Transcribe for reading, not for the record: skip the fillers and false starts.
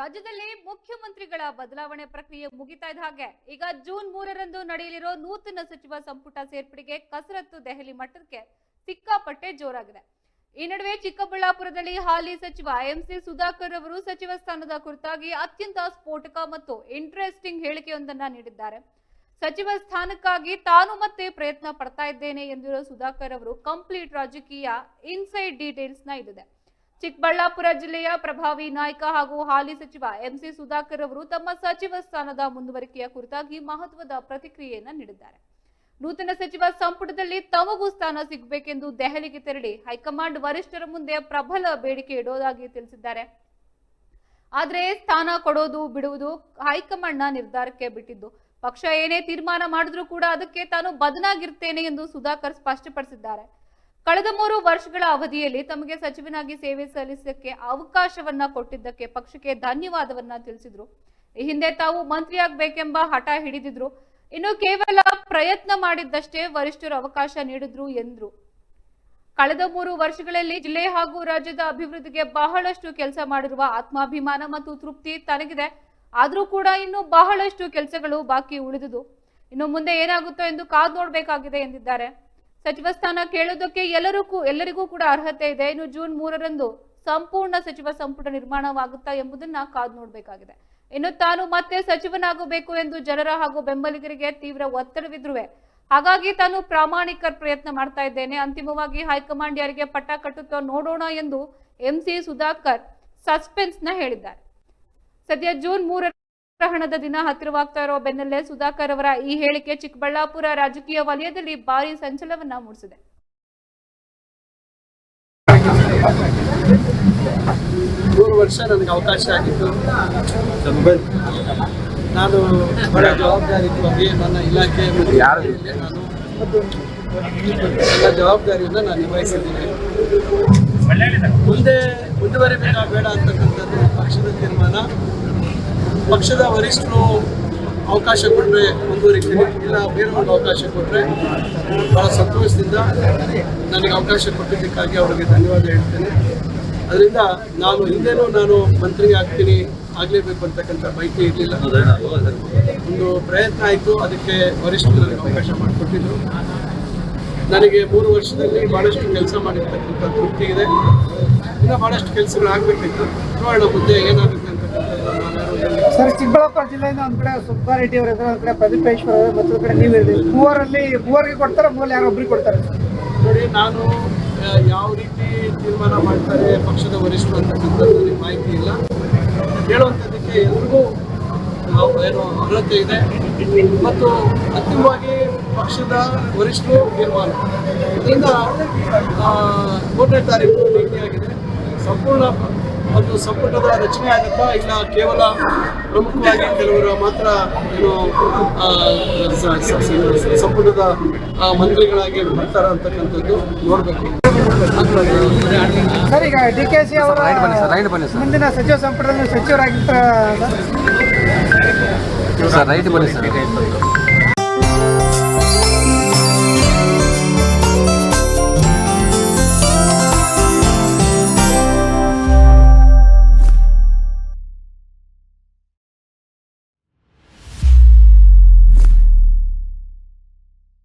ರಾಜ್ಯದಲ್ಲಿ ಮುಖ್ಯಮಂತ್ರಿಗಳ ಬದಲಾವಣೆ ಪ್ರಕ್ರಿಯೆ ಮುಗಿತಾ ಇದ್ದ ಹಾಗೆ ಈಗ ಜೂನ್ 3ರಂದು ನಡೆಯಲಿರೋ ನೂತನ ಸಚಿವ ಸಂಪುಟ ಸೇರ್ಪಡೆಗೆ ಕಸರತ್ತು ದೆಹಲಿ ಮಟ್ಟಕ್ಕೆ ಸಿಕ್ಕಾಪಟ್ಟೆ ಜೋರಾಗಿದೆ. ಈ ನಡುವೆ ಚಿಕ್ಕಬಳ್ಳಾಪುರದಲ್ಲಿ ಹಾಲಿ ಸಚಿವ ಎಂಸಿ ಸುಧಾಕರ್ ಅವರು ಸಚಿವ ಸ್ಥಾನದ ಕುರಿತಾಗಿ ಅತ್ಯಂತ ಸ್ಫೋಟಕ ಮತ್ತು ಇಂಟ್ರೆಸ್ಟಿಂಗ್ ಹೇಳಿಕೆಯೊಂದನ್ನ ನೀಡಿದ್ದಾರೆ. ಸಚಿವ ಸ್ಥಾನಕ್ಕಾಗಿ ತಾನು ಮತ್ತೆ ಪ್ರಯತ್ನ ಪಡ್ತಾ ಇದ್ದೇನೆ ಎಂದಿರುವ ಸುಧಾಕರ್ ಅವರು ಕಂಪ್ಲೀಟ್ ರಾಜಕೀಯ ಇನ್ಸೈಡ್ ಡೀಟೇಲ್ಸ್ ನ ಇದಿದೆ. ಚಿಕ್ಕಬಳ್ಳಾಪುರ ಜಿಲ್ಲೆಯ ಪ್ರಭಾವಿ ನಾಯಕ ಹಾಗೂ ಹಾಲಿ ಸಚಿವ ಎಂಸಿ ಸುಧಾಕರ್ ಅವರು ತಮ್ಮ ಸಚಿವ ಸ್ಥಾನದ ಮುಂದುವರಿಕೆಯ ಕುರಿತಾಗಿ ಮಹತ್ವದ ಪ್ರತಿಕ್ರಿಯೆಯನ್ನ ನೀಡಿದ್ದಾರೆ. ನೂತನ ಸಚಿವ ಸಂಪುಟದಲ್ಲಿ ತಮಗೂ ಸ್ಥಾನ ಸಿಗಬೇಕೆಂದು ದೆಹಲಿಗೆ ತೆರಳಿ ಹೈಕಮಾಂಡ್ ವರಿಷ್ಠರ ಮುಂದೆ ಪ್ರಬಲ ಬೇಡಿಕೆ ಇಡೋದಾಗಿ ತಿಳಿಸಿದ್ದಾರೆ. ಆದ್ರೆ ಸ್ಥಾನ ಕೊಡೋದು ಬಿಡುವುದು ಹೈಕಮಾಂಡ್ನ ನಿರ್ಧಾರಕ್ಕೆ ಬಿಟ್ಟಿದ್ದು. ಪಕ್ಷ ಏನೇ ತೀರ್ಮಾನ ಮಾಡಿದ್ರೂ ಕೂಡ ಅದಕ್ಕೆ ತಾನು ಬದನಾಗಿರ್ತೇನೆ ಎಂದು ಸುಧಾಕರ್ ಸ್ಪಷ್ಟಪಡಿಸಿದ್ದಾರೆ. ಕಳೆದ 3 ವರ್ಷಗಳ ಅವಧಿಯಲ್ಲಿ ತಮಗೆ ಸಚಿವನಾಗಿ ಸೇವೆ ಸಲ್ಲಿಸಕ್ಕೆ ಅವಕಾಶವನ್ನ ಕೊಟ್ಟಿದ್ದಕ್ಕೆ ಪಕ್ಷಕ್ಕೆ ಧನ್ಯವಾದವನ್ನ ತಿಳಿಸಿದ್ರು. ಈ ಹಿಂದೆ ತಾವು ಮಂತ್ರಿಯಾಗಬೇಕೆಂಬ ಹಠ ಹಿಡಿದಿದ್ರು. ಇನ್ನು ಕೇವಲ ಪ್ರಯತ್ನ ಮಾಡಿದ್ದಷ್ಟೇ ವರಿಷ್ಠರು ಅವಕಾಶ ನೀಡಿದ್ರು ಎಂದ್ರು. ಕಳೆದ 3 ವರ್ಷಗಳಲ್ಲಿ ಜಿಲ್ಲೆ ಹಾಗೂ ರಾಜ್ಯದ ಅಭಿವೃದ್ಧಿಗೆ ಬಹಳಷ್ಟು ಕೆಲಸ ಮಾಡಿರುವ ಆತ್ಮಾಭಿಮಾನ ಮತ್ತು ತೃಪ್ತಿ ತನಗಿದೆ. ಆದ್ರೂ ಕೂಡ ಇನ್ನು ಬಹಳಷ್ಟು ಕೆಲಸಗಳು ಬಾಕಿ ಉಳಿದುದು. ಇನ್ನು ಮುಂದೆ ಏನಾಗುತ್ತೋ ಎಂದು ಕಾದು ನೋಡ್ಬೇಕಾಗಿದೆ ಎಂದಿದ್ದಾರೆ. ಸಚಿವ ಸ್ಥಾನ ಕೇಳೋದಕ್ಕೆ ಎಲ್ಲರಿಗೂ ಕೂಡ ಅರ್ಹತೆ ಇದೆ. ಇನ್ನು ಜೂನ್ 3ರಂದು ಸಂಪೂರ್ಣ ಸಚಿವ ಸಂಪುಟ ನಿರ್ಮಾಣವಾಗುತ್ತಾ ಎಂಬುದನ್ನ ಕಾದು ನೋಡ್ಬೇಕಾಗಿದೆ. ಇನ್ನು ತಾನು ಮತ್ತೆ ಸಚಿವನಾಗಬೇಕು ಎಂದು ಜನರ ಹಾಗೂ ಬೆಂಬಲಿಗರಿಗೆ ತೀವ್ರ ಒತ್ತಡವಿದ್ರುವೆ. ಹಾಗಾಗಿ ತಾನು ಪ್ರಾಮಾಣಿಕ ಪ್ರಯತ್ನ ಮಾಡ್ತಾ ಇದ್ದೇನೆ. ಅಂತಿಮವಾಗಿ ಹೈಕಮಾಂಡ್ ಯಾರಿಗೆ ಪಟ್ಟ ಕಟ್ಟುತ್ತೋ ನೋಡೋಣ ಎಂದು ಎಂಸಿ ಸುಧಾಕರ್ ಸಸ್ಪೆನ್ಸ್ ನ ಹೇಳಿದ್ದಾರೆ. ಸದ್ಯ ಜೂನ್ 3 ಗ್ರಹಣದ ದಿನ ಹತ್ತಿರವಾಗ್ತಾ ಇರೋ ಬೆನ್ನಲ್ಲೇ ಸುಧಾಕರ್ ಅವರ ಈ ಹೇಳಿಕೆ ಚಿಕ್ಕಬಳ್ಳಾಪುರ ರಾಜಕೀಯ ವಲಯದಲ್ಲಿ ಭಾರಿ ಸಂಚಲನವನ್ನ ಮೂಡಿಸಿದೆ. 3 ವರ್ಷ ನನಗೆ ಅವಕಾಶ ಆಗಿತ್ತು. ನಾನು ಬಹಳ ಜವಾಬ್ದಾರಿಯುತವಾಗಿ ನನ್ನ ಇಲಾಖೆ ನಾನು ಎಲ್ಲ ಜವಾಬ್ದಾರಿಯನ್ನು ನಾನು ನಿಭಾಯಿಸಿದ್ದೀನಿ. ಮುಂದುವರಿಬೇಕಾ ಬೇಡ ಅಂತಕ್ಕಂಥದ್ದು ಪಕ್ಷದ ತೀರ್ಮಾನ. ಪಕ್ಷದ ವರಿಷ್ಠರು ಅವಕಾಶ ಕೊಟ್ಟರೆ ಮುಂದುವರಿತೀನಿ, ಇಲ್ಲ ಬೇರೆ ಒಂದು ಅವಕಾಶ ಕೊಟ್ಟರೆ ಭಾಳ ಸಂತೋಷದಿಂದ ನನಗೆ ಅವಕಾಶ ಕೊಟ್ಟಿದ್ದಕ್ಕಾಗಿ ಅವರಿಗೆ ಧನ್ಯವಾದ ಹೇಳ್ತೇನೆ. ಅದರಿಂದ ನಾನು ಮಂತ್ರಿ ಆಗಲೇಬೇಕು ಅಂತಕ್ಕಂಥ ಬಯಕೆ ಇರಲಿಲ್ಲ. ಒಂದು ಪ್ರಯತ್ನ ಆಯಿತು, ಅದಕ್ಕೆ ವರಿಷ್ಠರು ನನಗೆ ಅವಕಾಶ ಮಾಡಿಕೊಟ್ಟಿದ್ರು. ನನಗೆ 3 ವರ್ಷದಲ್ಲಿ ಭಾಳಷ್ಟು ಕೆಲಸ ಮಾಡಿರ್ತಕ್ಕಂಥ ತೃಪ್ತಿ ಇದೆ. ಇನ್ನೂ ಭಾಳಷ್ಟು ಕೆಲಸಗಳಾಗಬೇಕಿತ್ತು. ನೋಡೋಣ ಮುಂದೆ ಏನಾಗುತ್ತೆ ಅಂತಕ್ಕಂಥದ್ದು. ಸರ್, ಚಿಕ್ಕಬಳ್ಳಾಪುರ ಜಿಲ್ಲೆಯಿಂದ ಒಂದು ಕಡೆ ಸುಬ್ಬಾರೆಡ್ಡಿ ಅವರು ಇದ್ದಾರೆ, ಒಂದು ಕಡೆ ಪ್ರದೀಪೇಶ್ವರ ಅವರು, ಮತ್ತೊಂದು ಕಡೆ ನೀವು ಇದ್ದೀರಿ. ಮೂವರಿಗೆ ಕೊಡ್ತಾರೆ, ಮೂರಲ್ಲಿ ಯಾರೋ ಒಬ್ಬರಿಗೆ ಕೊಡ್ತಾರೆ? ನೋಡಿ, ನಾನು ಯಾವ ರೀತಿ ತೀರ್ಮಾನ ಮಾಡ್ತಾರೆ ಪಕ್ಷದ ವರಿಷ್ಠರು ಅಂತಕ್ಕಂಥದ್ದು ನನಗೆ ಮಾಹಿತಿ ಇಲ್ಲ. ಹೇಳುವಂಥದ್ದಕ್ಕೆ ಎಲ್ರಿಗೂ ಏನೋ ಅರ್ಹತೆ ಇದೆ ಮತ್ತು ಅಂತಿಮವಾಗಿ ಪಕ್ಷದ ವರಿಷ್ಠರು ತೀರ್ಮಾನ. ಇದರಿಂದ 3ನೇ ತಾರೀಕು ನಿಗದಿಯಾಗಿದೆ. ಸಂಪೂರ್ಣ ಒಂದು ಸಂಪುಟದ ರಚನೆ ಆಗುತ್ತಾ, ಇಲ್ಲ ಕೇವಲ ಪ್ರಮುಖವಾಗಿ ಕೆಲವರು ಮಾತ್ರ ಏನು ಸಂಪುಟದ ಮಂತ್ರಿಗಳಾಗಿ ಬರ್ತಾರ ಅಂತಕ್ಕಂಥದ್ದು ನೋಡಬೇಕು. ಸರ್, ಈಗ DKC ಅವರ ಮುಂದಿನ ಸಚಿವ ಸಂಪುಟದಲ್ಲಿ ಸಚಿವರಾಗಿರ್ತಾರೆ.